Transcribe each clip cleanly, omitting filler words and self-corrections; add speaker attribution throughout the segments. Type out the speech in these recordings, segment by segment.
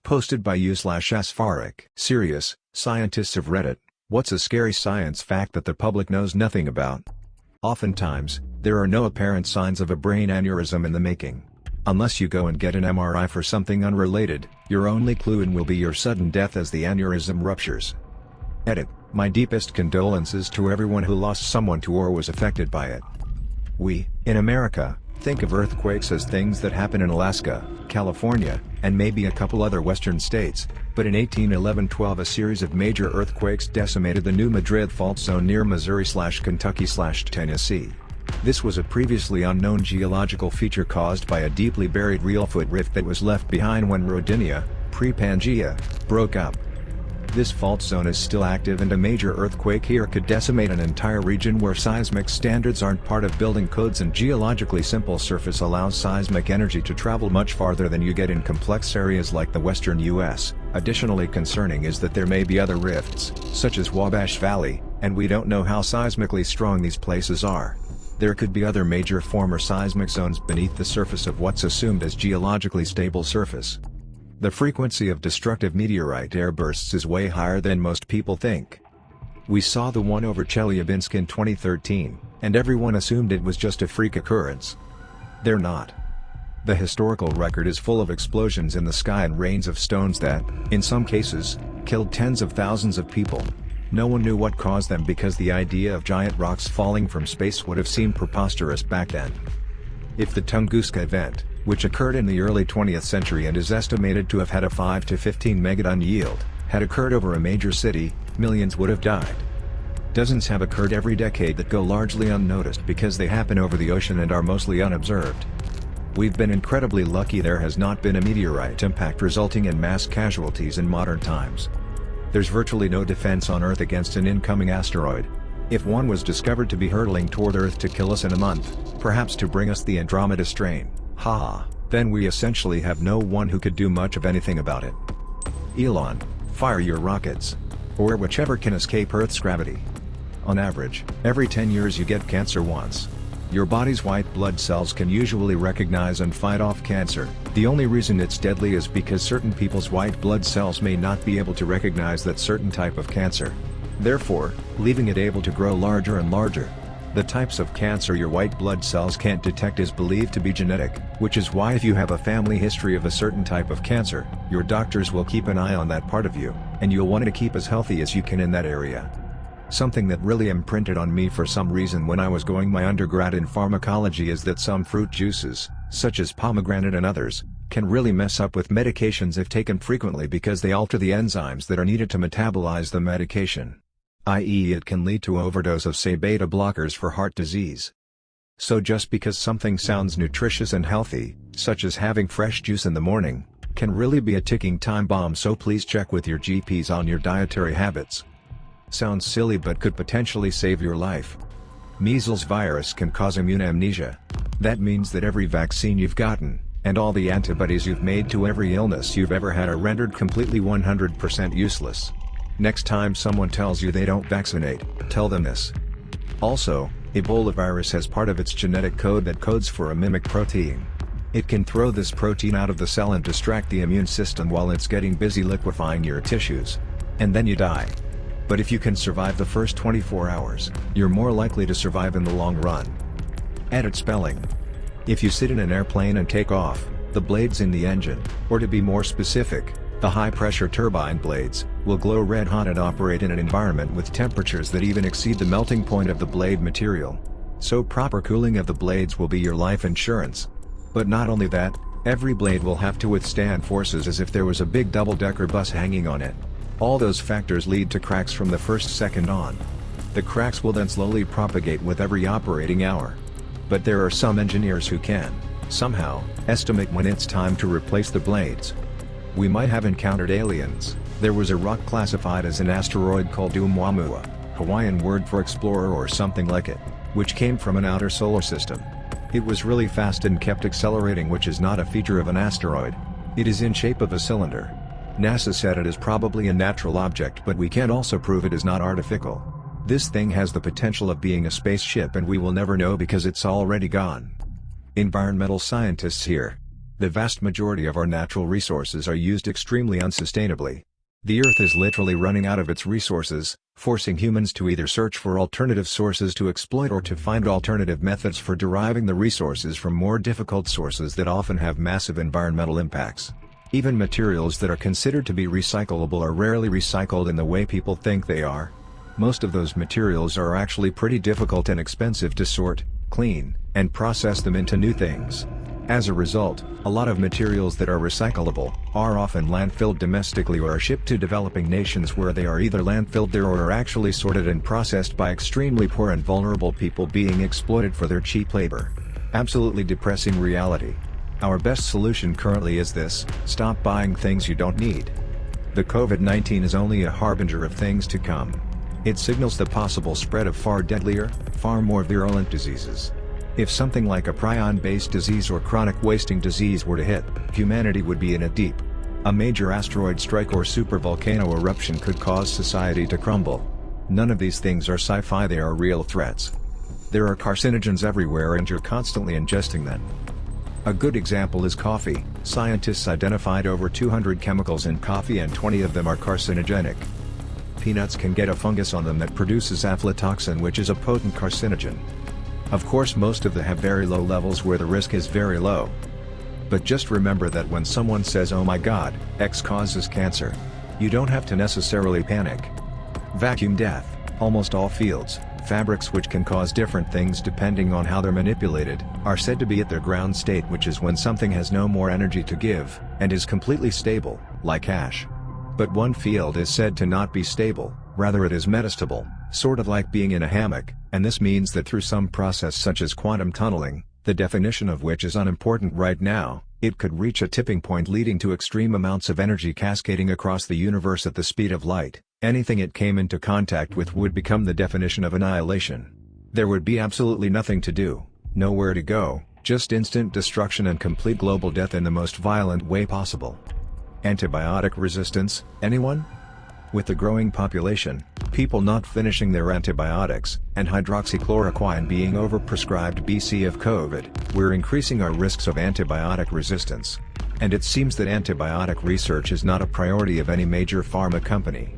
Speaker 1: Posted by u/sfarik. Serious, scientists of Reddit, what's a scary science fact that the public knows nothing about? Oftentimes, there are no apparent signs of a brain aneurysm in the making. Unless you go and get an MRI for something unrelated, your only clue will be your sudden death as the aneurysm ruptures. Edit. My deepest condolences to everyone who lost someone to or was affected by it. We, in America, think of earthquakes as things that happen in Alaska, California, and maybe a couple other western states, but in 1811-12 a series of major earthquakes decimated the New Madrid fault zone near Missouri/Kentucky/Tennessee. This was a previously unknown geological feature caused by a deeply buried Reelfoot rift that was left behind when Rodinia, pre-Pangea, broke up. This fault zone is still active, and a major earthquake here could decimate an entire region where seismic standards aren't part of building codes, and geologically simple surface allows seismic energy to travel much farther than you get in complex areas like the western US. Additionally concerning is that there may be other rifts, such as Wabash Valley, and we don't know how seismically strong these places are. There could be other major former seismic zones beneath the surface of what's assumed as geologically stable surface. The frequency of destructive meteorite airbursts is way higher than most people think. We saw the one over Chelyabinsk in 2013, and everyone assumed it was just a freak occurrence. They're not. The historical record is full of explosions in the sky and rains of stones that, in some cases, killed tens of thousands of people. No one knew what caused them because the idea of giant rocks falling from space would have seemed preposterous back then. If the Tunguska event, which occurred in the early 20th century and is estimated to have had a 5 to 15 megaton yield, had occurred over a major city, millions would have died. Dozens have occurred every decade that go largely unnoticed because they happen over the ocean and are mostly unobserved. We've been incredibly lucky there has not been a meteorite impact resulting in mass casualties in modern times. There's virtually no defense on Earth against an incoming asteroid. If one was discovered to be hurtling toward Earth to kill us in a month, perhaps to bring us the Andromeda strain, then we essentially have no one who could do much of anything about it. Elon, fire your rockets. Or whichever can escape Earth's gravity. On average, every 10 years you get cancer once. Your body's white blood cells can usually recognize and fight off cancer. The only reason it's deadly is because certain people's white blood cells may not be able to recognize that certain type of cancer. Therefore, leaving it able to grow larger and larger. The types of cancer your white blood cells can't detect is believed to be genetic, which is why if you have a family history of a certain type of cancer, your doctors will keep an eye on that part of you, and you'll want to keep as healthy as you can in that area. Something that really imprinted on me for some reason when I was going my undergrad in pharmacology is that some fruit juices, such as pomegranate and others, can really mess up with medications if taken frequently because they alter the enzymes that are needed to metabolize the medication. I.e., it can lead to overdose of say beta blockers for heart disease. So just because something sounds nutritious and healthy, such as having fresh juice in the morning, can really be a ticking time bomb, so please check with your GPs on your dietary habits. Sounds silly but could potentially save your life. Measles virus can cause immune amnesia. That means that every vaccine you've gotten, and all the antibodies you've made to every illness you've ever had are rendered completely 100% useless. Next time someone tells you they don't vaccinate, tell them this. Also, Ebola virus has part of its genetic code that codes for a mimic protein. It can throw this protein out of the cell and distract the immune system while it's getting busy liquefying your tissues. And then you die. But if you can survive the first 24 hours, you're more likely to survive in the long run. Edit spelling. If you sit in an airplane and take off, the blades in the engine, or to be more specific, the high-pressure turbine blades, will glow red-hot and operate in an environment with temperatures that even exceed the melting point of the blade material. So proper cooling of the blades will be your life insurance. But not only that, every blade will have to withstand forces as if there was a big double-decker bus hanging on it. All those factors lead to cracks from the first second on. The cracks will then slowly propagate with every operating hour. But there are some engineers who can, somehow, estimate when it's time to replace the blades. We might have encountered aliens. There was a rock classified as an asteroid called Oumuamua, Hawaiian word for explorer or something like it, which came from an outer solar system. It was really fast and kept accelerating, which is not a feature of an asteroid. It is in shape of a cylinder. NASA said it is probably a natural object, but we can also prove it is not artificial. This thing has the potential of being a spaceship, and we will never know because it's already gone. Environmental scientists here. The vast majority of our natural resources are used extremely unsustainably. The Earth is literally running out of its resources, forcing humans to either search for alternative sources to exploit or to find alternative methods for deriving the resources from more difficult sources that often have massive environmental impacts. Even materials that are considered to be recyclable are rarely recycled in the way people think they are. Most of those materials are actually pretty difficult and expensive to sort, clean, and process them into new things. As a result, a lot of materials that are recyclable are often landfilled domestically or are shipped to developing nations where they are either landfilled there or are actually sorted and processed by extremely poor and vulnerable people being exploited for their cheap labor. Absolutely depressing reality. Our best solution currently is this: stop buying things you don't need. The COVID-19 is only a harbinger of things to come. It signals the possible spread of far deadlier, far more virulent diseases. If something like a prion-based disease or chronic wasting disease were to hit, humanity would be in a deep. A major asteroid strike or supervolcano eruption could cause society to crumble. None of these things are sci-fi, they are real threats. There are carcinogens everywhere and you're constantly ingesting them. A good example is coffee. Scientists identified over 200 chemicals in coffee and 20 of them are carcinogenic. Peanuts can get a fungus on them that produces aflatoxin, which is a potent carcinogen. Of course, most of them have very low levels where the risk is very low. But just remember that when someone says, "Oh my God, X causes cancer," you don't have to necessarily panic. Vacuum death. Almost all fields, fabrics which can cause different things depending on how they're manipulated, are said to be at their ground state, which is when something has no more energy to give, and is completely stable, like ash. But one field is said to not be stable, rather it is metastable, sort of like being in a hammock, and this means that through some process such as quantum tunneling, the definition of which is unimportant right now, it could reach a tipping point leading to extreme amounts of energy cascading across the universe at the speed of light. Anything it came into contact with would become the definition of annihilation. There would be absolutely nothing to do, nowhere to go, just instant destruction and complete global death in the most violent way possible. Antibiotic resistance, anyone? With the growing population, people not finishing their antibiotics, and hydroxychloroquine being overprescribed BC of COVID, we're increasing our risks of antibiotic resistance. And it seems that antibiotic research is not a priority of any major pharma company.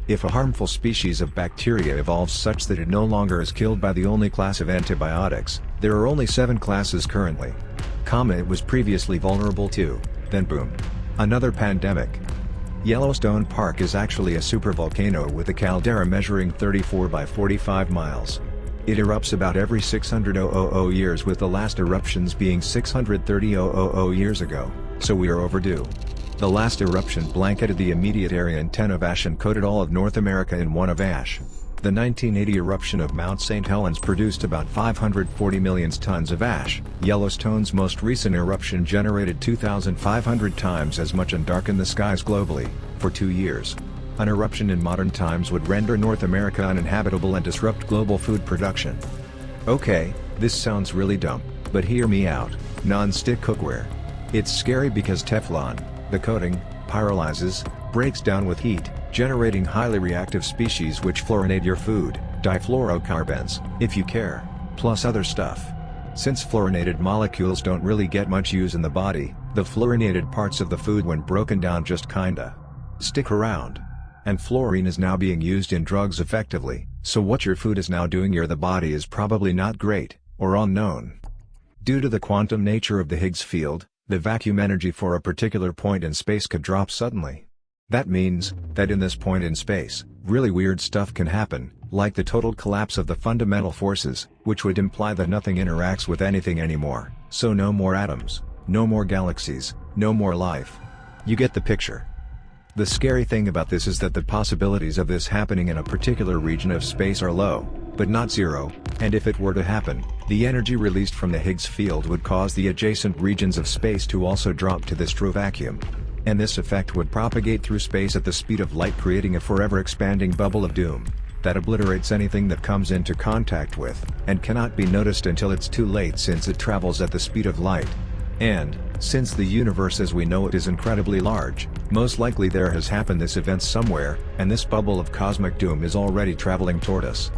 Speaker 1: If a harmful species of bacteria evolves such that it no longer is killed by the only class of antibiotics, there are only 7 classes currently. It was previously vulnerable to, then boom. Another pandemic. Yellowstone Park is actually a supervolcano with a caldera measuring 34 by 45 miles. It erupts about every 600,000 years, with the last eruptions being 630,000 years ago, so we are overdue. The last eruption blanketed the immediate area in 10 of ash and coated all of North America in 1 of ash. The 1980 eruption of Mount St. Helens produced about 540 million tons of ash. Yellowstone's most recent eruption generated 2,500 times as much and darkened the skies globally, for 2 years. An eruption in modern times would render North America uninhabitable and disrupt global food production. Okay, this sounds really dumb, but hear me out. Non-stick cookware. It's scary because Teflon, the coating, pyrolyzes, breaks down with heat, generating highly reactive species which fluorinate your food, difluorocarbons, if you care, plus other stuff. Since fluorinated molecules don't really get much use in the body, the fluorinated parts of the food when broken down just kinda stick around. And fluorine is now being used in drugs effectively, so what your food is now doing your the body is probably not great, or unknown. Due to the quantum nature of the Higgs field, the vacuum energy for a particular point in space could drop suddenly. That means that in this point in space, really weird stuff can happen, like the total collapse of the fundamental forces, which would imply that nothing interacts with anything anymore, so no more atoms, no more galaxies, no more life. You get the picture. The scary thing about this is that the possibilities of this happening in a particular region of space are low, but not zero, and if it were to happen, the energy released from the Higgs field would cause the adjacent regions of space to also drop to this true vacuum. And this effect would propagate through space at the speed of light, creating a forever expanding bubble of doom that obliterates anything that comes into contact with, and cannot be noticed until it's too late, since it travels at the speed of light. And, since the universe as we know it is incredibly large, most likely there has happened this event somewhere, and this bubble of cosmic doom is already traveling toward us.